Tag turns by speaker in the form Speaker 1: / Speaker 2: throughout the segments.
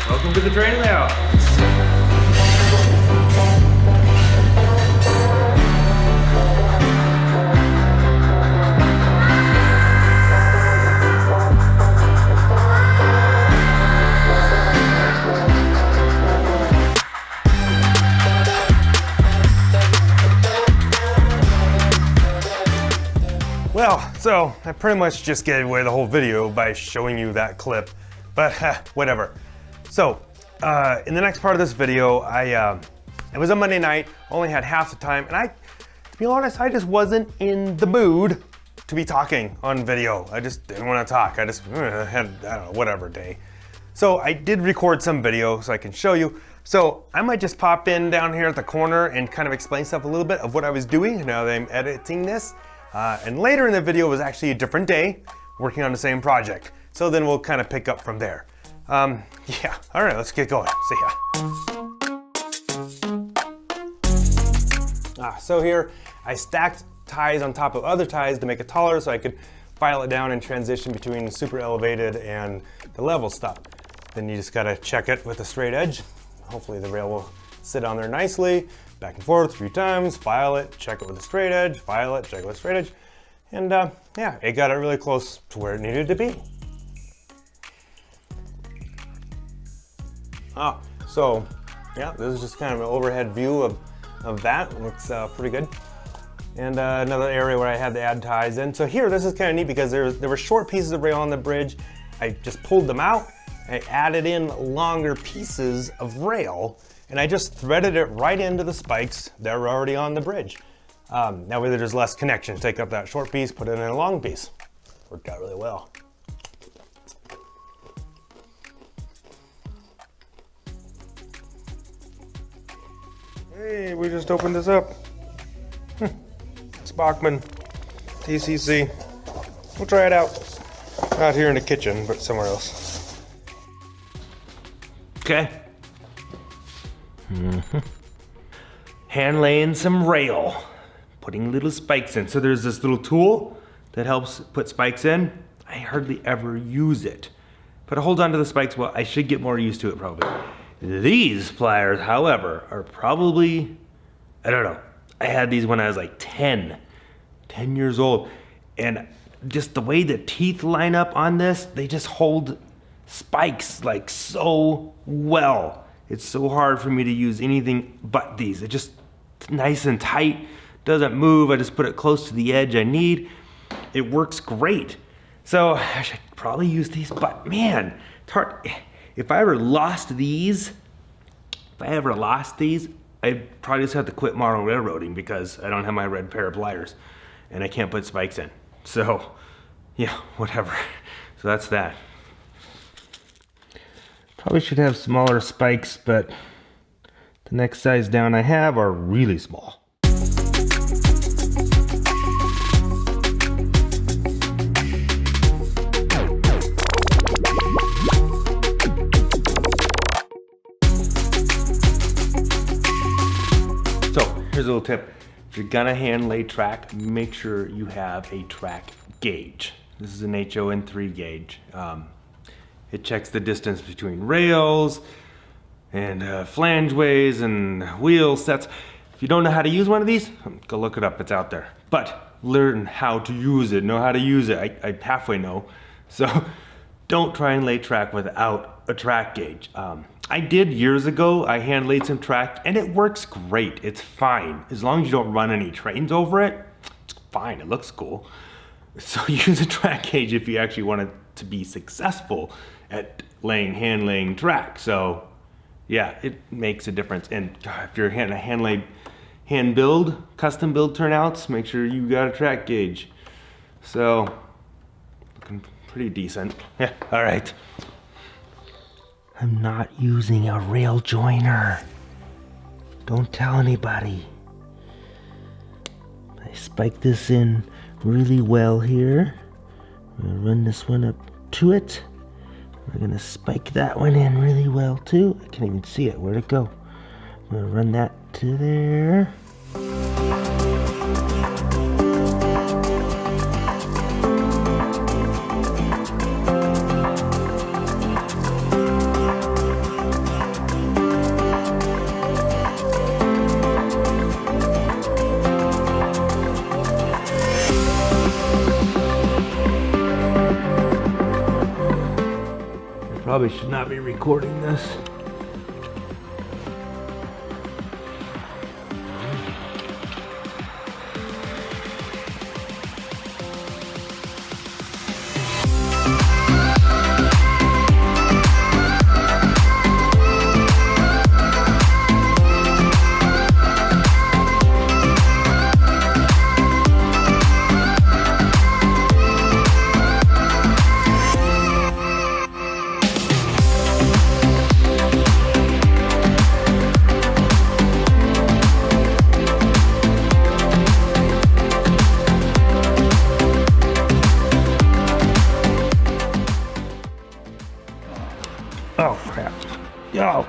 Speaker 1: Welcome to the train layout. Well, so I pretty much just gave away the whole video by showing you that clip, but whatever. So, in the next part of this video, it was a Monday night, only had half the time, and to be honest, I just wasn't in the mood to be talking on video. I just didn't want to talk. I just had, I don't know, whatever day. So I did record some video so I can show you. So I might just pop in down here at the corner and kind of explain stuff a little bit of what I was doing now that I'm editing this. And later in the video was actually a different day, working on the same project. So then we'll kind of pick up from there. Yeah, all right, let's get going. See ya. So here, I stacked ties on top of other ties to make it taller so I could file it down and transition between the super elevated and the level stuff. Then you just gotta check it with a straight edge. Hopefully the rail will sit on there nicely. Back and forth a few times, file it, check it with a straight edge, file it, check it with a straight edge. And yeah, it got it really close to where it needed to be. So yeah, this is just kind of an overhead view of that. It looks pretty good. And another area where I had to add ties in. So here, this is kind of neat because there were short pieces of rail on the bridge. I just pulled them out. I added in longer pieces of rail, and I just threaded it right into the spikes that were already on the bridge. That way there's less connection. Take up that short piece, put it in a long piece. Worked out really well. Hey, we just opened this up. It's Bachman, TCC. We'll try it out. Not here in the kitchen, but somewhere else. Okay. Hand laying some rail, putting little spikes in. So there's this little tool that helps put spikes in. I hardly ever use it, but I hold on to the spikes. Well, I should get more used to it probably. These pliers, however, are probably, I don't know. I had these when I was like 10 years old. And just the way the teeth line up on this, they just hold spikes like so well. It's so hard for me to use anything but these. It's just nice and tight, doesn't move. I just put it close to the edge I need. It works great. So I should probably use these, but man, it's hard. If I ever lost these, I'd probably just have to quit model railroading because I don't have my red pair of pliers and I can't put spikes in. So yeah, whatever. So that's that. Probably should have smaller spikes, but the next size down I have are really small. So here's a little tip. If you're gonna hand lay track, make sure you have a track gauge. This is an HOn3 gauge. It checks the distance between rails and flangeways and wheel sets. If you don't know how to use one of these, go look it up, it's out there. But learn how to use it, know how to use it. I halfway know. So don't try and lay track without a track gauge. I did years ago, I hand laid some track and it works great, it's fine. As long as you don't run any trains over it, it's fine, it looks cool. So use a track gauge if you actually want it to be successful at hand laying track. So yeah, it makes a difference. And God, if you're hand build, custom build turnouts, make sure you got a track gauge. So looking pretty decent. Yeah, all right. I'm not using a rail joiner. Don't tell anybody. I spike this in really well here. I'm gonna run this one up to it. We're gonna spike that one in really well too. I can't even see it, where'd it go? I'm gonna run that to there. Probably should not be recording this. Oh crap. Yo.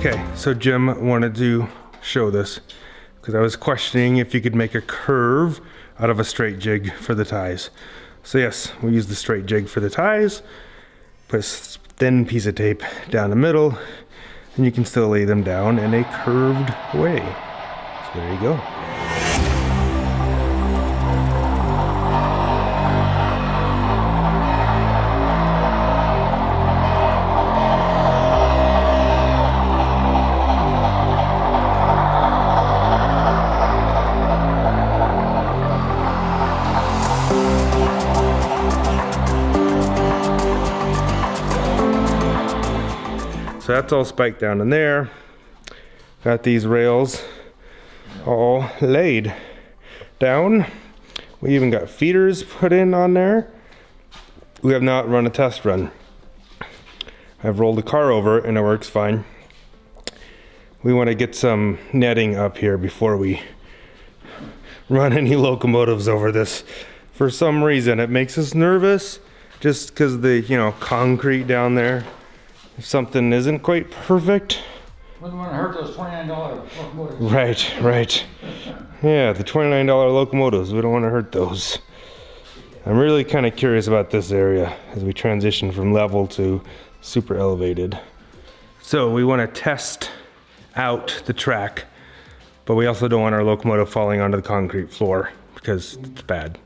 Speaker 1: Okay, so Jim wanted to show this because I was questioning if you could make a curve out of a straight jig for the ties. So yes, we use the straight jig for the ties, put a thin piece of tape down the middle, and you can still lay them down in a curved way. So there you go. So that's all spiked down in there. Got these rails all laid down. We even got feeders put in on there. We have not run a test run. I've rolled the car over and it works fine. We want to get some netting up here before we run any locomotives over this. For some reason it makes us nervous just because of the, concrete down there. If something isn't quite perfect.
Speaker 2: Wouldn't want to hurt those $29 locomotives.
Speaker 1: Right. Yeah, the $29 locomotives, we don't want to hurt those. I'm really kind of curious about this area as we transition from level to super elevated. So we want to test out the track, but we also don't want our locomotive falling onto the concrete floor because it's bad.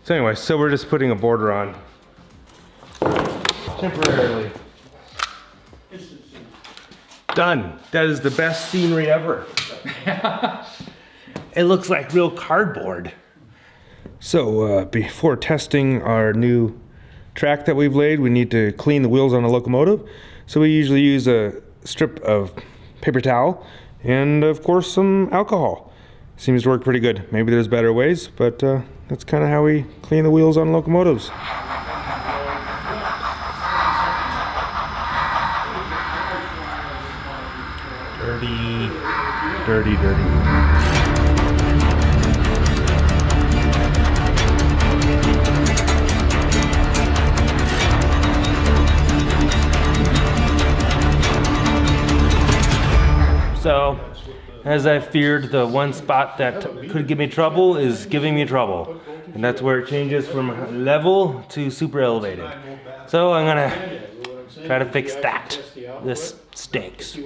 Speaker 1: So anyway, so we're just putting a border on temporarily. Done. That is the best scenery ever. It looks like real cardboard. So before testing our new track that we've laid, we need to clean the wheels on the locomotive. So we usually use a strip of paper towel and of course some alcohol. Seems to work pretty good. Maybe there's better ways, but that's kind of how we clean the wheels on locomotives. Dirty. So, as I feared, the one spot that could give me trouble is giving me trouble. And that's where it changes from level to super elevated. So I'm gonna try to fix that. This stinks.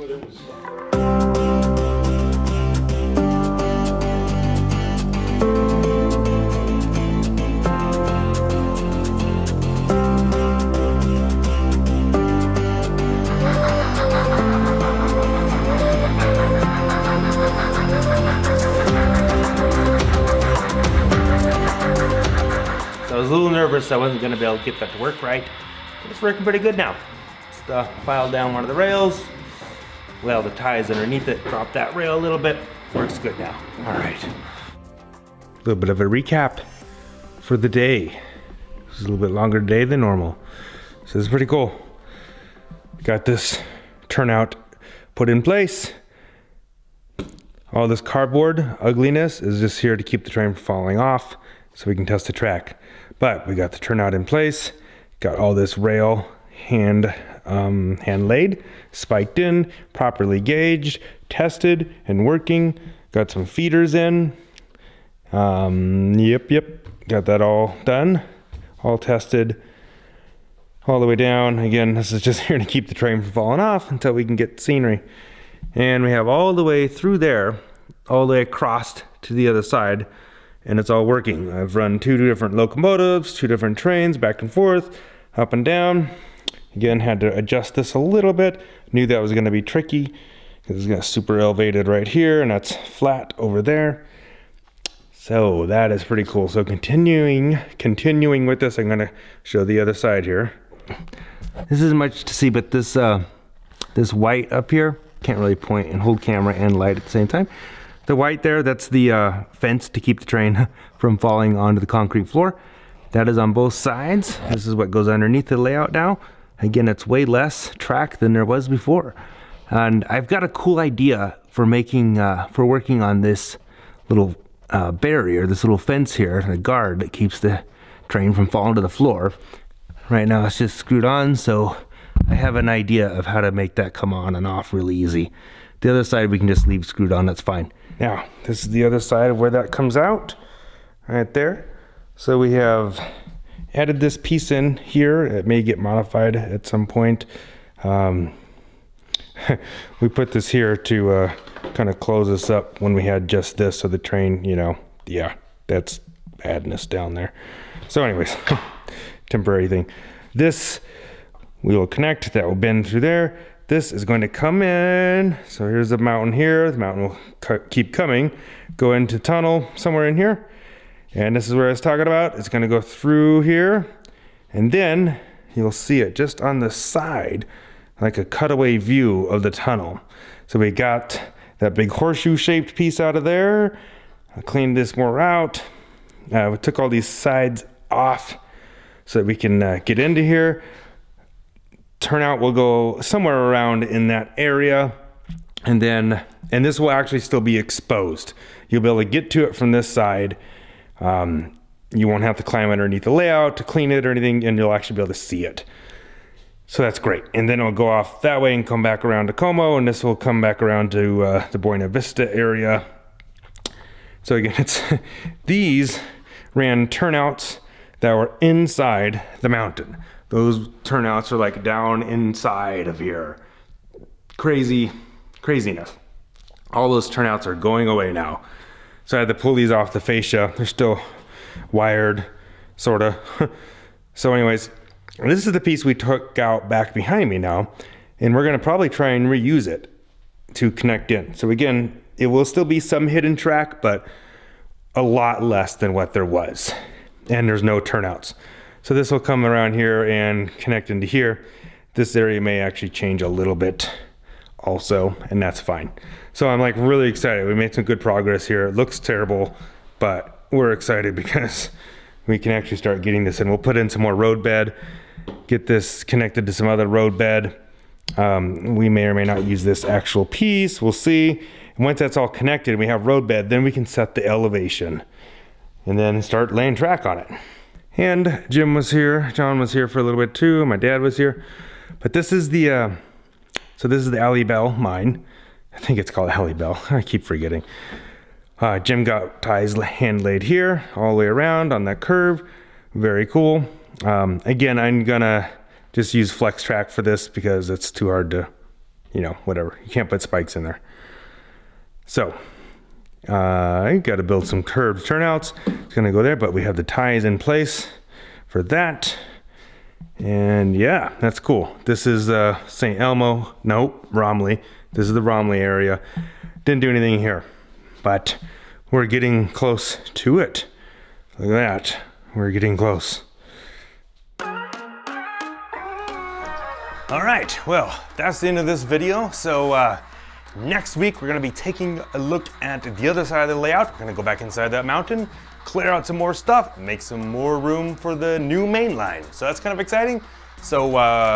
Speaker 1: So I was a little nervous I wasn't going to be able to get that to work right. But it's working pretty good now. Just filed down one of the rails. Well, the ties underneath it, drop that rail a little bit. Works good now. All right. A little bit of a recap for the day. This is a little bit longer day than normal. So this is pretty cool. Got this turnout put in place. All this cardboard ugliness is just here to keep the train from falling off so we can test the track. But we got the turnout in place, got all this rail hand hand laid, spiked in, properly gauged, tested, and working. Got some feeders in. Yep. Got that all done, all tested, all the way down. Again, this is just here to keep the train from falling off until we can get scenery. And we have all the way through there, all the way across to the other side, and it's all working. I've run 2 different locomotives, 2 different trains, back and forth, up and down. Again, had to adjust this a little bit. Knew that was gonna be tricky because it's got super elevated right here and that's flat over there. So that is pretty cool. So continuing with this, I'm gonna show the other side here. This isn't much to see, but this this white up here, can't really point and hold camera and light at the same time. The white there, that's the fence to keep the train from falling onto the concrete floor. That is on both sides. This is what goes underneath the layout now. Again, it's way less track than there was before. And I've got a cool idea for making, for working on this little barrier, this little fence here, a guard that keeps the train from falling to the floor. Right now it's just screwed on, so I have an idea of how to make that come on and off really easy. The other side we can just leave screwed on, that's fine. Now, this is the other side of where that comes out, right there. So we have added this piece in here. It may get modified at some point. We put this here to kind of close this up when we had just this, so the train, you know, yeah, that's badness down there. So anyways, temporary thing. This we will connect, that will bend through there. This is going to come in. So here's the mountain here. The mountain will keep coming, go into tunnel somewhere in here. And this is where I was talking about. It's going to go through here. And then you'll see it just on the side, like a cutaway view of the tunnel. So we got that big horseshoe shaped piece out of there. I cleaned this more out. We took all these sides off so that we can get into here. Turnout will go somewhere around in that area. And this will actually still be exposed. You'll be able to get to it from this side. You won't have to climb underneath the layout to clean it or anything, and you'll actually be able to see it. So that's great. And then it'll go off that way and come back around to Como, and this will come back around to the Buena Vista area. So again, these ran turnouts that were inside the mountain. Those turnouts are like down inside of here. Craziness. All those turnouts are going away now. So I had to pull these off the fascia. They're still wired, sorta. So anyways, this is the piece we took out back behind me now, and we're gonna probably try and reuse it to connect in. So again, it will still be some hidden track, but a lot less than what there was. And there's no turnouts. So this will come around here and connect into here. This area may actually change a little bit also, and that's fine. So I'm like really excited. We made some good progress here. It looks terrible, but we're excited because we can actually start getting this in. We'll put in some more roadbed, get this connected to some other roadbed. We may or may not use this actual piece. We'll see. And once that's all connected, we have roadbed, then we can set the elevation and then start laying track on it. And Jim was here, John was here for a little bit too, my dad was here. But this is the, so this is the Alley Bell mine. I think it's called Alley Bell, I keep forgetting. Jim got ties hand laid here, all the way around on that curve. Very cool. Again, I'm gonna just use flex track for this because it's too hard to, you know, whatever. You can't put spikes in there. So, I gotta build some curved turnouts. It's gonna go there, but we have the ties in place for that. And yeah, that's cool. This is St. Elmo, nope, Romley. This is the Romley area. Didn't do anything here, but we're getting close to it. Look at that, we're getting close. All right, well, that's the end of this video. So next week, we're gonna be taking a look at the other side of the layout. We're gonna go back inside that mountain, clear out some more stuff, make some more room for the new main line. So that's kind of exciting. So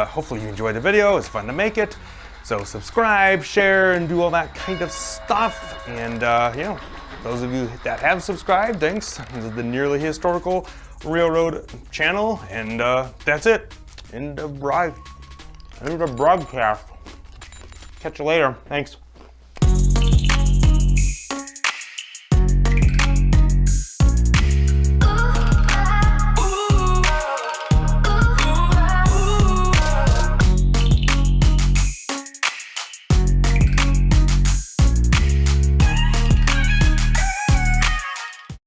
Speaker 1: hopefully you enjoyed the video. It's fun to make it. So subscribe, share, and do all that kind of stuff. And you know, those of you that have subscribed, thanks. This is the Nearly Historical Railroad channel. And that's it. End of ride. End of broadcast. Catch you later. Thanks.